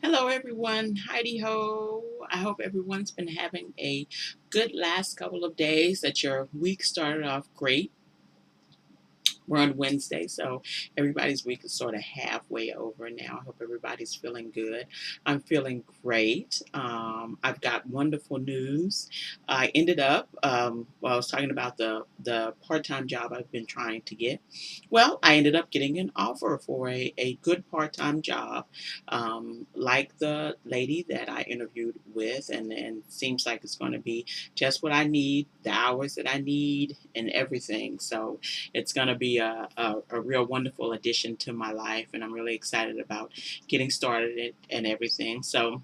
Hello, everyone. Heidi ho. I hope everyone's been having a good last couple of days, that your week started off great. We're on Wednesday, so everybody's week is sort of halfway over now. I hope everybody's feeling good. I'm feeling great. I've got wonderful news. I ended up, I was talking about the part time job I've been trying to get. Well, I ended up getting an offer for a good part time job, like the lady that I interviewed with, and seems like it's going to be just what I need, the hours that I need, and everything. So it's going to be a real wonderful addition to my life, and I'm really excited about getting started and everything. So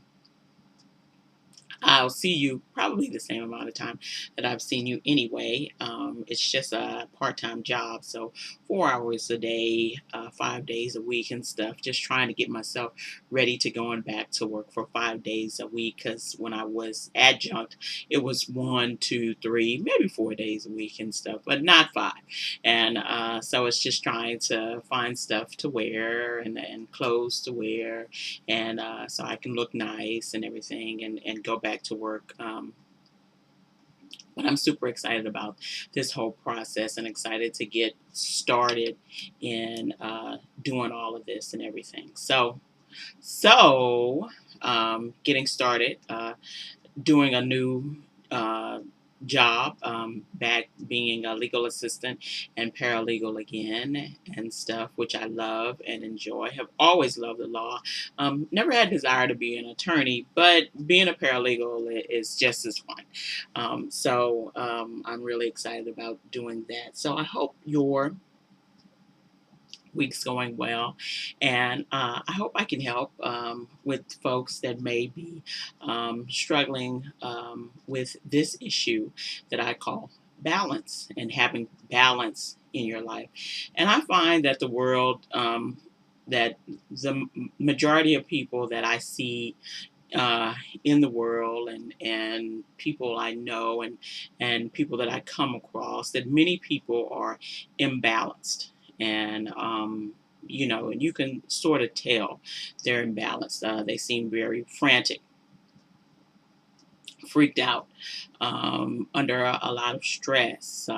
I'll see you probably the same amount of time that I've seen you anyway. It's just a part time job, so 4 hours a day, 5 days a week, and stuff. Just trying to get myself ready to going back to work for 5 days a week. Because when I was adjunct, it was 1, 2, 3, maybe 4 days a week and stuff, but not five. And so it's just trying to find stuff to wear and clothes to wear, and so I can look nice and everything, and go back to work. But I'm super excited about this whole process and excited to get started in doing all of this and everything. So getting started. Doing a new job, back being a legal assistant and paralegal again and stuff, which I love and enjoy. Have always loved the law. Never had desire to be an attorney, but being a paralegal is just as fun. I'm really excited about doing that. So I hope your week's going well, and I hope I can help with folks that may be struggling with this issue that I call balance, and having balance in your life. And I find that that the majority of people that I see in the world, and people I know, and people that I come across, that many people are imbalanced. And and you can sort of tell they're imbalanced. They seem very frantic, freaked out, under a lot of stress.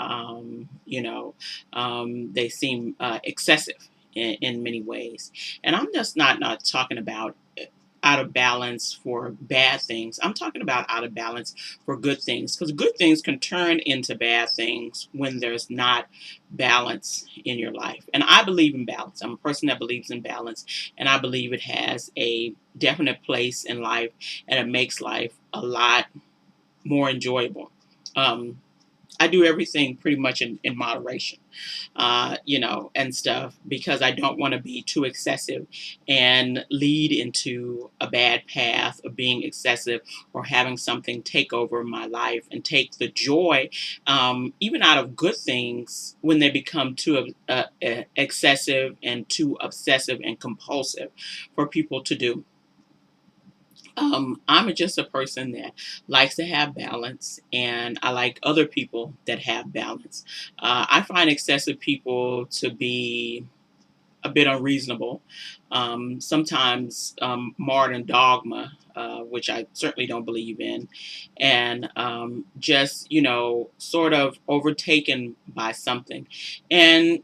They seem excessive in many ways. And I'm just not talking about out of balance for bad things. I'm talking about out of balance for good things, because good things can turn into bad things when there's not balance in your life. And I believe in balance. I'm a person that believes in balance, and I believe it has a definite place in life, and it makes life a lot more enjoyable. Um, I do everything pretty much in moderation, and stuff, because I don't want to be too excessive and lead into a bad path of being excessive, or having something take over my life and take the joy, even out of good things, when they become too excessive and too obsessive and compulsive for people to do. I'm just a person that likes to have balance, and I like other people that have balance. I find excessive people to be a bit unreasonable, sometimes modern dogma, which I certainly don't believe in, and just, sort of overtaken by something. And,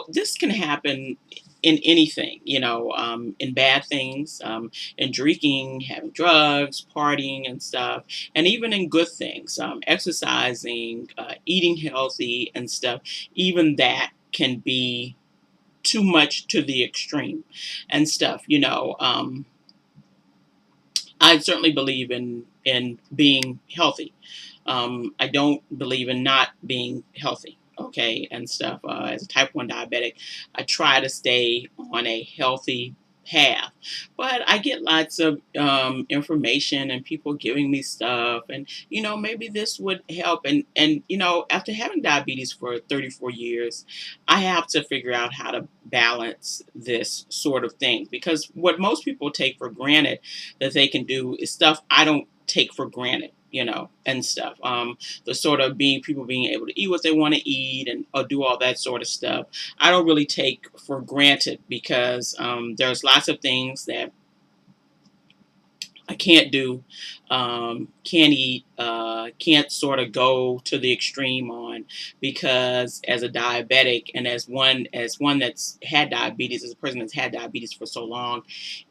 this can happen in anything, in bad things, in drinking, having drugs, partying, and stuff, and even in good things, exercising, eating healthy, and stuff. Even that can be too much to the extreme and stuff. I certainly believe in being healthy. I don't believe in not being healthy. Okay, and stuff. As a type 1 diabetic, I try to stay on a healthy path, but I get lots of information and people giving me stuff, and maybe this would help. And after having diabetes for 34 years, I have to figure out how to balance this sort of thing, because what most people take for granted that they can do is stuff I don't take for granted, and stuff. The sort of people being able to eat what they want to eat, and or do all that sort of stuff. I don't really take for granted, because there's lots of things that I can't do, can't eat, can't sort of go to the extreme on, because as a diabetic and as one that's had diabetes, as a person that's had diabetes for so long,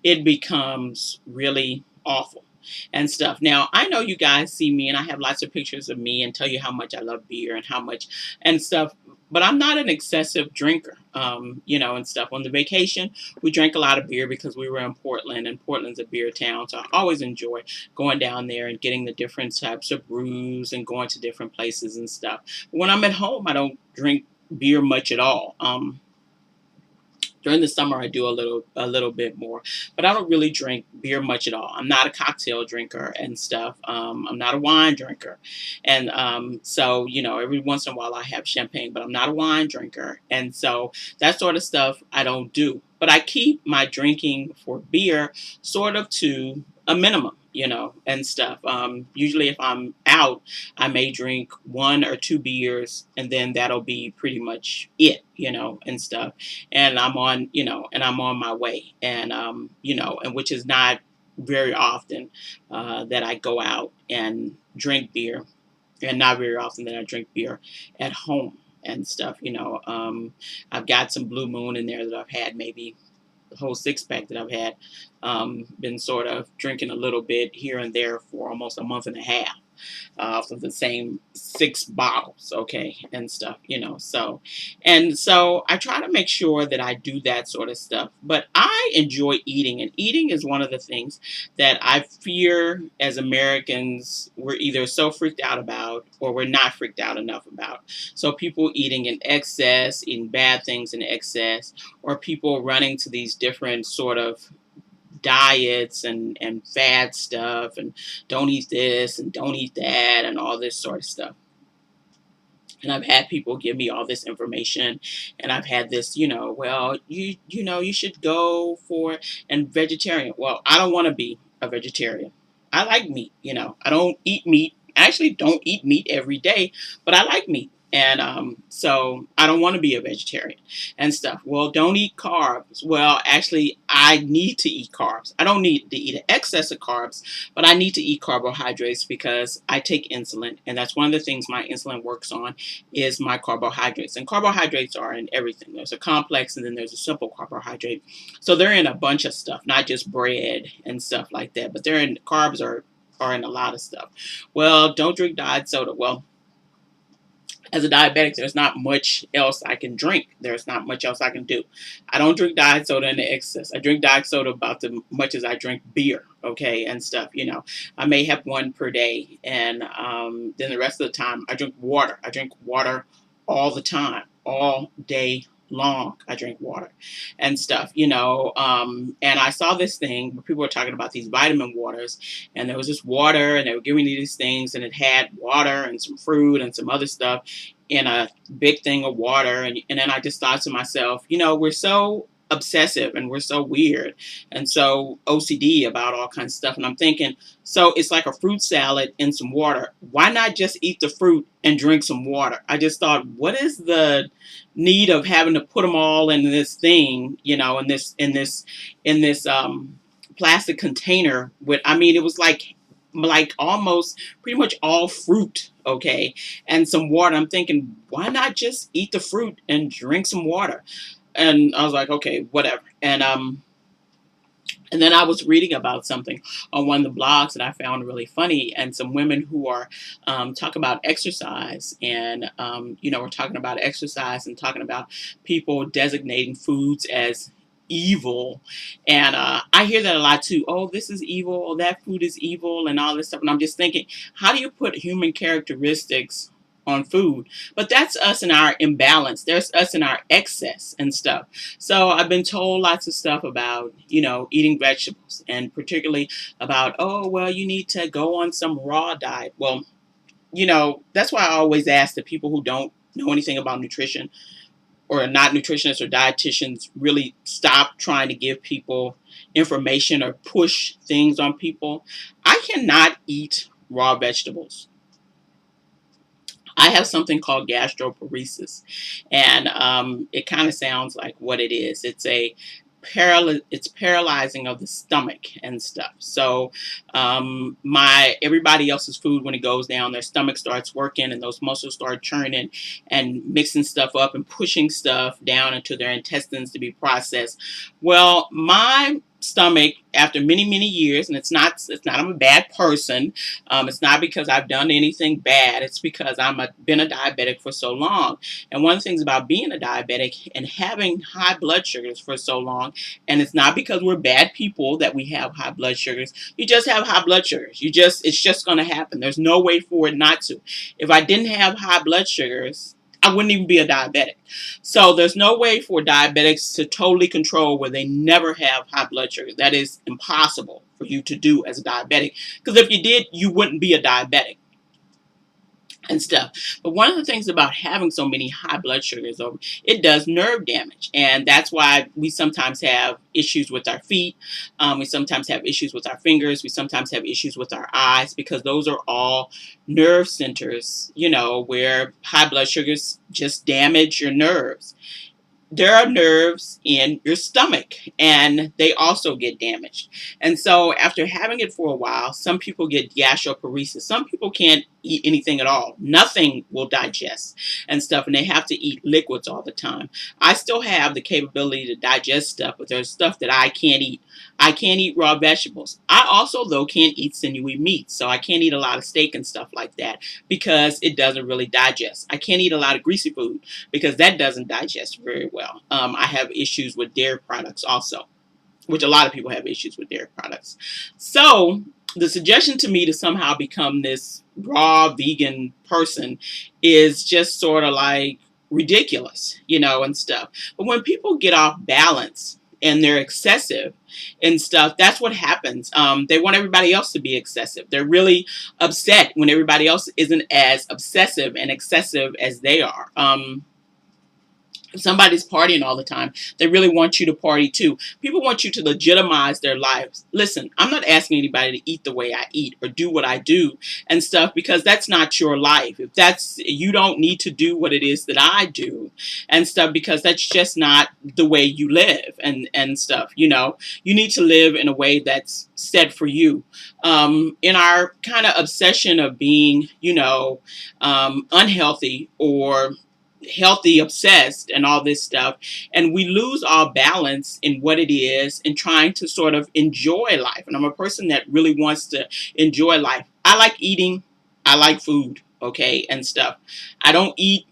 it becomes really awful and stuff. Now I know you guys see me and I have lots of pictures of me and tell you how much I love beer and how much and stuff, but I'm not an excessive drinker, and stuff. On the vacation, we drank a lot of beer because we were in Portland, and Portland's a beer town. So I always enjoy going down there and getting the different types of brews and going to different places and stuff. When I'm at home, I don't drink beer much at all. During the summer, I do a little bit more, but I don't really drink beer much at all. I'm not a cocktail drinker and stuff. I'm not a wine drinker, and so every once in a while I have champagne, but I'm not a wine drinker, and so that sort of stuff I don't do. But I keep my drinking for beer sort of to a minimum, and stuff. Usually, if I'm out, I may drink one or two beers, and then that'll be pretty much it, and stuff. And I'm on my way, and which is not very often that I go out and drink beer, and not very often that I drink beer at home and stuff. I've got some Blue Moon in there that I've had, maybe the whole six pack that I've had. Been sort of drinking a little bit here and there for almost a month and a half, for the same six bottles, okay, and stuff, so I try to make sure that I do that sort of stuff. But I enjoy eating, and eating is one of the things that I fear as Americans we're either so freaked out about or we're not freaked out enough about. So people eating in excess, eating bad things in excess, or people running to these different sort of diets and fad stuff, and don't eat this and don't eat that and all this sort of stuff. And I've had people give me all this information, and I've had this, well, you should go for and vegetarian. Well, I don't want to be a vegetarian. I like meat. I don't eat meat. I actually don't eat meat every day, but I like meat. And so I don't want to be a vegetarian and stuff. Well, don't eat carbs. Well, actually, I need to eat carbs. I don't need to eat an excess of carbs, but I need to eat carbohydrates because I take insulin, and that's one of the things my insulin works on is my carbohydrates. And carbohydrates are in everything. There's a complex, and then there's a simple carbohydrate. So they're in a bunch of stuff, not just bread and stuff like that, but carbs are in a lot of stuff. Well, don't drink diet soda. Well, as a diabetic, there's not much else I can drink. There's not much else I can do. I don't drink diet soda in the excess. I drink diet soda about as much as I drink beer, okay, and stuff. I may have one per day, and then the rest of the time I drink water. I drink water all the time, all day long. I drink water and stuff. And I saw this thing where people were talking about these vitamin waters, and there was this water, and they were giving me these things, and it had water and some fruit and some other stuff in a big thing of water. And then I just thought to myself, we're so obsessive and we're so weird and so OCD about all kinds of stuff. And I'm thinking, so it's like a fruit salad and some water. Why not just eat the fruit and drink some water? I just thought, what is the need of having to put them all in this thing, in this plastic container with, I mean, it was like almost pretty much all fruit, okay, and some water. I'm thinking, why not just eat the fruit and drink some water? And I was like, okay, whatever. And then I was reading about something on one of the blogs that I found really funny, and some women who are talking about exercise, and we're talking about exercise and talking about people designating foods as evil, and I hear that a lot too. Oh, this is evil. Oh, that food is evil, and all this stuff. And I'm just thinking, how do you put human characteristics on food? But that's us in our imbalance. There's us in our excess and stuff. So I've been told lots of stuff about, eating vegetables, and particularly about, oh, well, you need to go on some raw diet. Well, that's why I always ask the people who don't know anything about nutrition or are not nutritionists or dietitians really stop trying to give people information or push things on people. I cannot eat raw vegetables. I have something called gastroparesis, and it kind of sounds like what it is. It's a it's paralyzing of the stomach and stuff. So my everybody else's food, when it goes down, their stomach starts working and those muscles start churning and mixing stuff up and pushing stuff down into their intestines to be processed. Well, my stomach, after many years, and it's not I'm a bad person. It's not because I've done anything bad. It's because been a diabetic for so long. And one of the things about being a diabetic and having high blood sugars for so long, and it's not because we're bad people that we have high blood sugars. You just have high blood sugars. It's just going to happen. There's no way for it not to. If I didn't have high blood sugars, I wouldn't even be a diabetic. So there's no way for diabetics to totally control where they never have high blood sugar. That is impossible for you to do as a diabetic. Because if you did, you wouldn't be a diabetic and stuff. But one of the things about having so many high blood sugars, it does nerve damage. And that's why we sometimes have issues with our feet. We sometimes have issues with our fingers. We sometimes have issues with our eyes, because those are all nerve centers, where high blood sugars just damage your nerves. There are nerves in your stomach, and they also get damaged. And so after having it for a while, some people get gastroparesis. Some people can't eat anything at all. Nothing will digest and stuff, and they have to eat liquids all the time. I still have the capability to digest stuff, but there's stuff that I can't eat. I can't eat raw vegetables. I also, though, can't eat sinewy meat, so I can't eat a lot of steak and stuff like that because it doesn't really digest. I can't eat a lot of greasy food because that doesn't digest very well. I have issues with dairy products also, which a lot of people have issues with dairy products. So the suggestion to me to somehow become this raw vegan person is just sort of like ridiculous, and stuff. But when people get off balance and they're excessive and stuff, that's what happens. They want everybody else to be excessive. They're really upset when everybody else isn't as obsessive and excessive as they are. If somebody's partying all the time, they really want you to party too. People want you to legitimize their lives. Listen, I'm not asking anybody to eat the way I eat or do what I do and stuff, because that's not your life. You don't need to do what it is that I do and stuff, because that's just not the way you live and stuff. You need to live in a way that's set for you. In our kind of obsession of being, unhealthy or healthy obsessed and all this stuff, and we lose our balance in what it is and trying to sort of enjoy life. And I'm a person that really wants to enjoy life. I like eating. I like food, okay, and stuff. I don't eat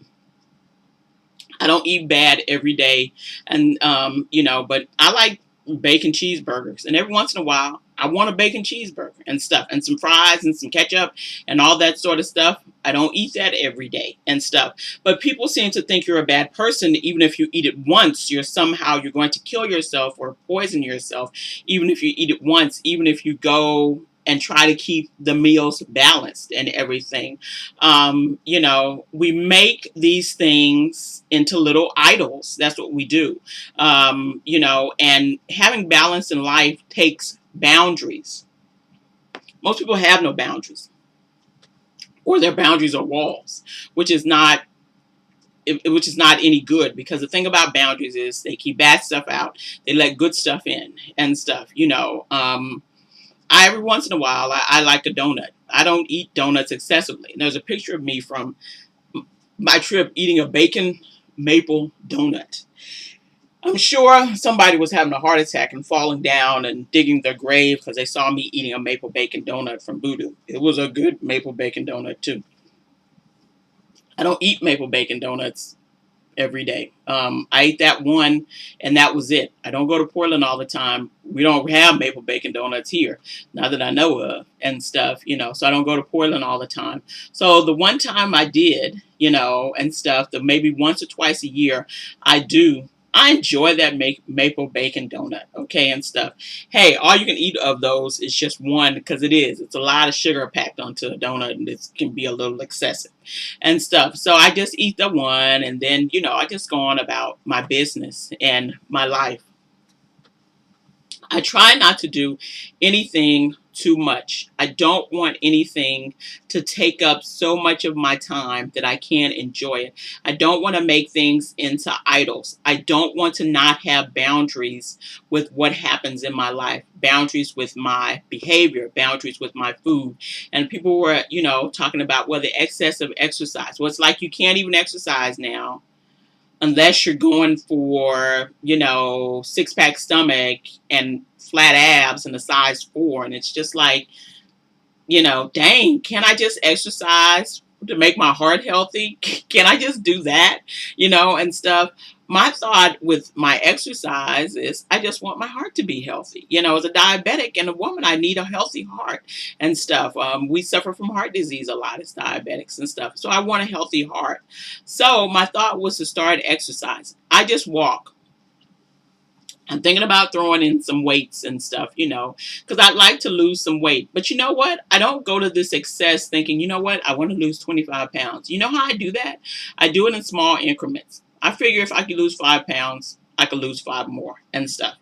bad every day, and but I like bacon cheeseburgers, and every once in a while I want a bacon cheeseburger and stuff, and some fries and some ketchup and all that sort of stuff. I don't eat that every day and stuff. But people seem to think you're a bad person even if you eat it once. You're going to kill yourself or poison yourself even if you eat it once, even if you go and try to keep the meals balanced and everything. We make these things into little idols. That's what we do. And having balance in life takes boundaries. Most people have no boundaries, or their boundaries are walls, which is not any good, because the thing about boundaries is they keep bad stuff out, they let good stuff in and stuff. Every once in a while I like a donut. I don't eat donuts excessively. And there's a picture of me from my trip eating a bacon maple donut. I'm sure somebody was having a heart attack and falling down and digging their grave because they saw me eating a maple bacon donut from Voodoo. It was a good maple bacon donut too. I don't eat maple bacon donuts every day. I ate that one and that was it. I don't go to Portland all the time. We don't have maple bacon donuts here, not that I know of and stuff, so I don't go to Portland all the time. So the one time I did, and stuff, the maybe once or twice a year I do. I enjoy that maple bacon donut, okay, and stuff. Hey, all you can eat of those is just one, because it's a lot of sugar packed onto a donut, and it can be a little excessive and stuff. So I just eat the one, and then, I just go on about my business and my life. I try not to do anything too much. I don't want anything to take up so much of my time that I can't enjoy it. I don't want to make things into idols. I don't want to not have boundaries with what happens in my life, boundaries with my behavior, boundaries with my food. And people were, talking about, well, the excess of exercise. Well, it's like you can't even exercise now unless you're going for, six pack stomach and flat abs and a size 4. And it's just like, dang, can I just exercise to make my heart healthy? Can I just do that? And stuff. My thought with my exercise is I just want my heart to be healthy. As a diabetic and a woman, I need a healthy heart and stuff. We suffer from heart disease a lot as diabetics and stuff. So I want a healthy heart. So my thought was to start exercise. I just walk. I'm thinking about throwing in some weights and stuff, because I'd like to lose some weight. But you know what? I don't go to this excess thinking, you know what? I want to lose 25 pounds. You know how I do that? I do it in small increments. I figure if I could lose 5 pounds, I could lose 5 more and stuff.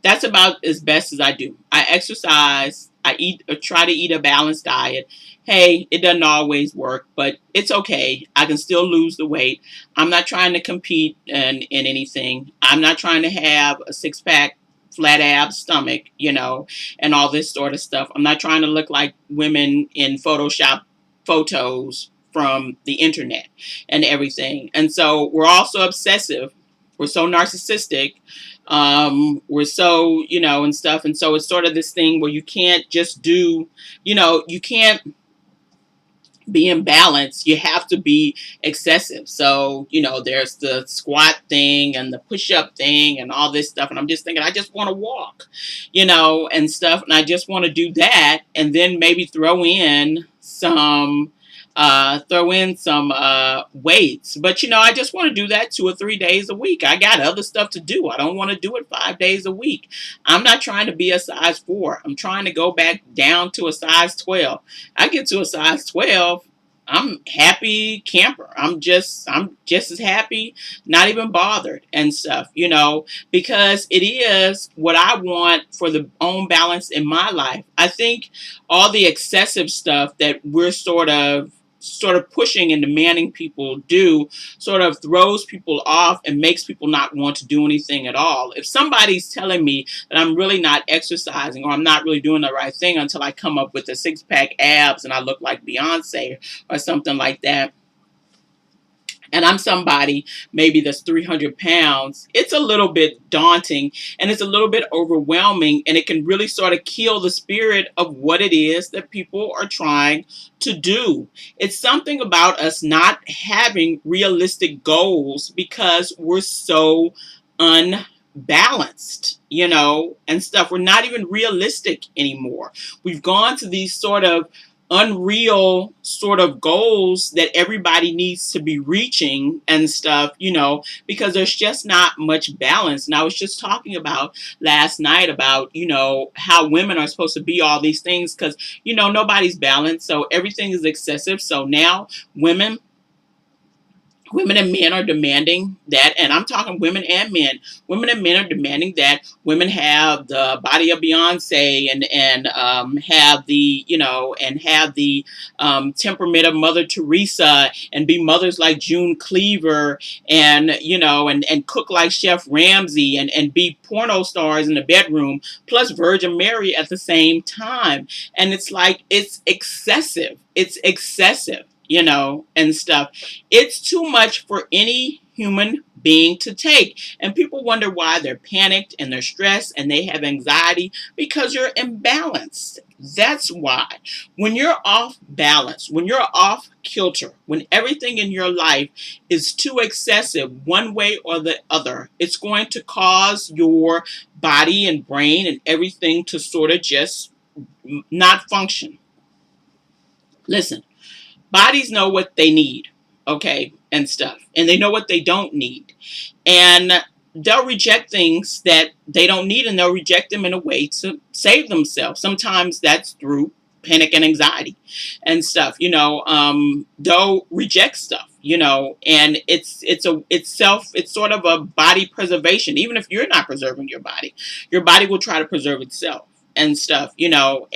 That's about as best as I do. I exercise. I eat or try to eat a balanced diet. Hey, it doesn't always work, but it's okay. I can still lose the weight. I'm not trying to compete in anything. I'm not trying to have a six pack, flat abs stomach, and all this sort of stuff. I'm not trying to look like women in Photoshop photos from the internet and everything. And so we're also obsessive. We're so narcissistic. We're so, and stuff. And so it's sort of this thing where you can't just do, you can't be in balance, you have to be excessive. So, there's the squat thing and the push up thing and all this stuff. And I'm just thinking, I just want to walk, and stuff. And I just want to do that. And then maybe throw in some weights. But, I just want to do that 2 or 3 days a week. I got other stuff to do. I don't want to do it 5 days a week. I'm not trying to be a size 4. I'm trying to go back down to a size 12. I get to a size 12. I'm happy camper. I'm just as happy, not even bothered and stuff, because it is what I want for the own balance in my life. I think all the excessive stuff that we're sort of pushing and demanding people do sort of throws people off and makes people not want to do anything at all. If somebody's telling me that I'm really not exercising or I'm not really doing the right thing until I come up with the six pack abs and I look like Beyonce or something like that, and I'm somebody maybe that's 300 pounds, it's a little bit daunting and it's a little bit overwhelming, and it can really sort of kill the spirit of what it is that people are trying to do. It's something about us not having realistic goals because we're so unbalanced, and stuff. We're not even realistic anymore. We've gone to these sort of unreal sort of goals that everybody needs to be reaching and stuff, because there's just not much balance. And I was just talking about last night about, how women are supposed to be all these things because, nobody's balanced. So everything is excessive. So now women and men are demanding that, and I'm talking women and men. Women and men are demanding that women have the body of Beyonce and have the temperament of Mother Teresa and be mothers like June Cleaver and cook like Chef Ramsay and be porno stars in the bedroom plus Virgin Mary at the same time. And it's like it's excessive. It's excessive. And stuff. It's too much for any human being to take. And people wonder why they're panicked and they're stressed and they have anxiety because you're imbalanced. That's why. When you're off balance, when you're off kilter, when everything in your life is too excessive one way or the other, it's going to cause your body and brain and everything to sort of just not function. Listen. Bodies know what they need, okay, and stuff. And they know what they don't need. And they'll reject things that they don't need, and they'll reject them in a way to save themselves. Sometimes that's through panic and anxiety and stuff, they'll reject stuff, and it's sort of a body preservation. Even if you're not preserving your body will try to preserve itself. and stuff, so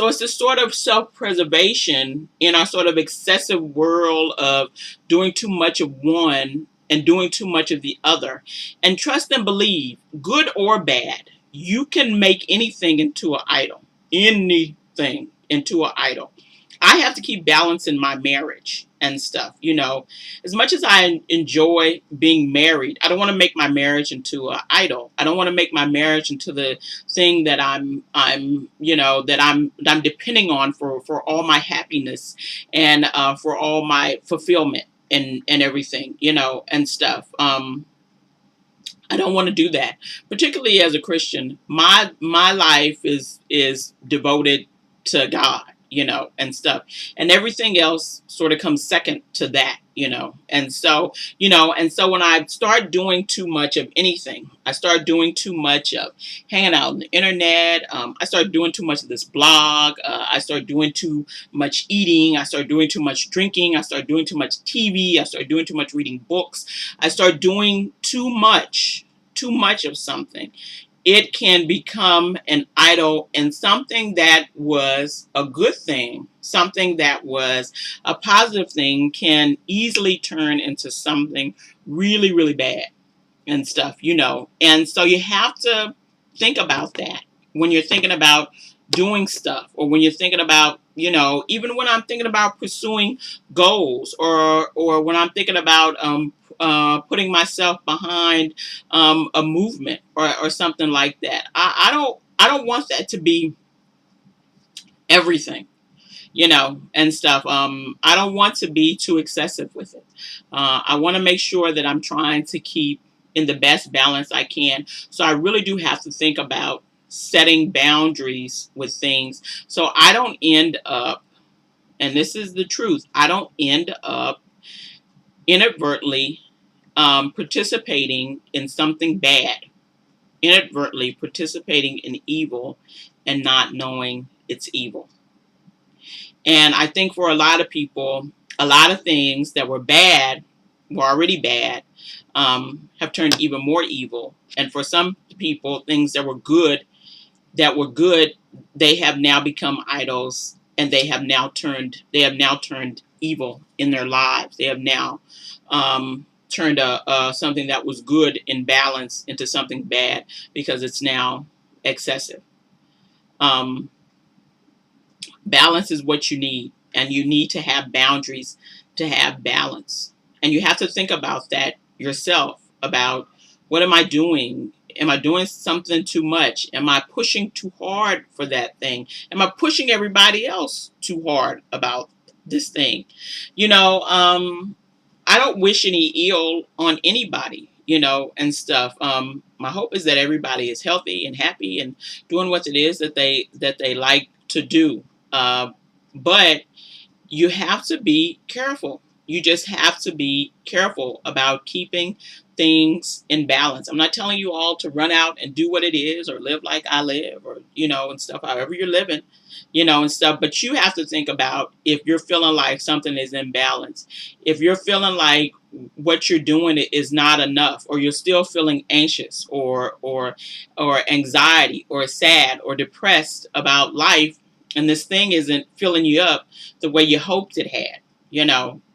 it's this sort of self-preservation in our sort of excessive world of doing too much of one and doing too much of the other. And trust and believe, good or bad, you can make anything into an idol. Anything into an idol. I have to keep balance in my marriage and stuff. As much as I enjoy being married, I don't want to make my marriage into an idol. I don't want to make my marriage into the thing that I'm depending on for all my happiness and for all my fulfillment and everything, and stuff. I don't want to do that, particularly as a Christian. My life is devoted to God, and stuff, and everything else sort of comes second to that, and so when I start doing too much of anything, I start doing too much of hanging out on the internet. I start doing too much of this blog. I start doing too much eating. I start doing too much drinking. I start doing too much TV. I start doing too much reading books. I start doing too much of something. It can become an idol, and something that was a good thing, something that was a positive thing, can easily turn into something really, really bad and stuff, And so you have to think about that when you're thinking about doing stuff, or when you're thinking about, even when I'm thinking about pursuing goals, or when I'm thinking about putting myself behind a movement, or something like that. I don't want that to be everything, and stuff. I don't want to be too excessive with it. I want to make sure that I'm trying to keep in the best balance I can. So I really do have to think about setting boundaries with things, so I don't end up, and this is the truth, I don't end up inadvertently participating in something bad, inadvertently participating in evil and not knowing it's evil. And I think for a lot of people, a lot of things that were bad, were already bad, have turned even more evil. And for some people, things that were good, they have now become idols, and they have now turned evil in their lives. They have now turned something that was good in balance into something bad, because it's now excessive. Um, Balance is what you need, and you need to have boundaries to have balance. And you have to think about that yourself, about, what am I doing? Am I doing something too much? Am I pushing too hard for that thing? Am I pushing everybody else too hard about this thing? I don't wish any ill on anybody, and stuff. My hope is that everybody is healthy and happy and doing what it is that they like to do. Uh, but you have to be careful. You just have to be careful about keeping things in balance. I'm not telling you all to run out and do what it is, or live like I live, or, and stuff, however you're living, and stuff. But you have to think about, if you're feeling like something is in balance, if you're feeling like what you're doing is not enough, or you're still feeling anxious, or anxiety, or sad, or depressed about life, and this thing isn't filling you up the way you hoped it had,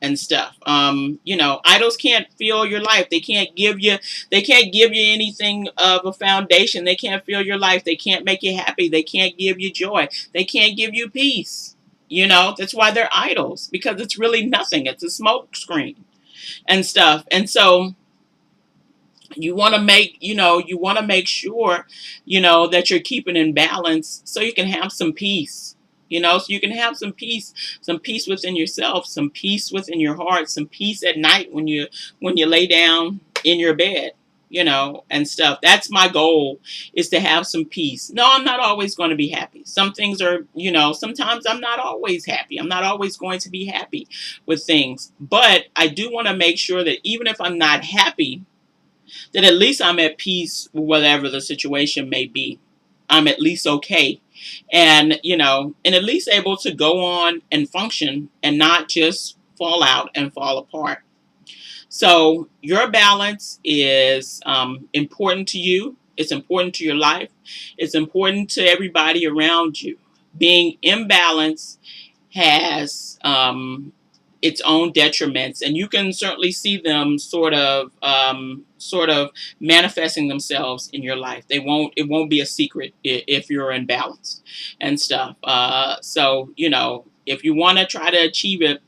and stuff. Idols can't fill your life. They can't give you anything of a foundation. They can't fill your life. They can't make you happy. They can't give you joy. They can't give you peace. That's why they're idols, because it's really nothing. It's a smoke screen and stuff. And so you want to make sure, that you're keeping in balance, so you can have some peace. So you can have some peace within yourself, some peace within your heart, some peace at night when you lay down in your bed, and stuff. That's my goal, is to have some peace. No, I'm not always going to be happy. Some things are, sometimes I'm not always happy. I'm not always going to be happy with things. But I do want to make sure that even if I'm not happy, that at least I'm at peace with whatever the situation may be. I'm at least okay. And at least able to go on and function, and not just fall out and fall apart. So your balance is important to you. It's important to your life. It's important to everybody around you. Being imbalanced has its own detriments, and you can certainly see them sort of manifesting themselves in your life. It won't be a secret if you're imbalanced and stuff. So if you want to try to achieve it,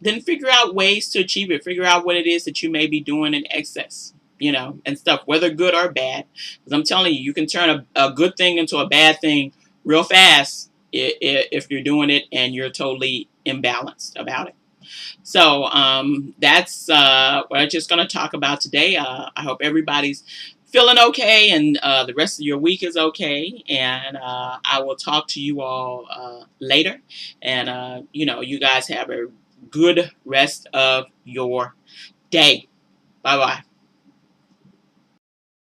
then figure out ways to achieve it. Figure out what it is that you may be doing in excess, and stuff, whether good or bad. Because I'm telling you, you can turn a good thing into a bad thing real fast if you're doing it and you're totally imbalanced about it. So that's what I'm just going to talk about today. I hope everybody's feeling okay, and the rest of your week is okay. And I will talk to you all later. And you guys have a good rest of your day. Bye bye.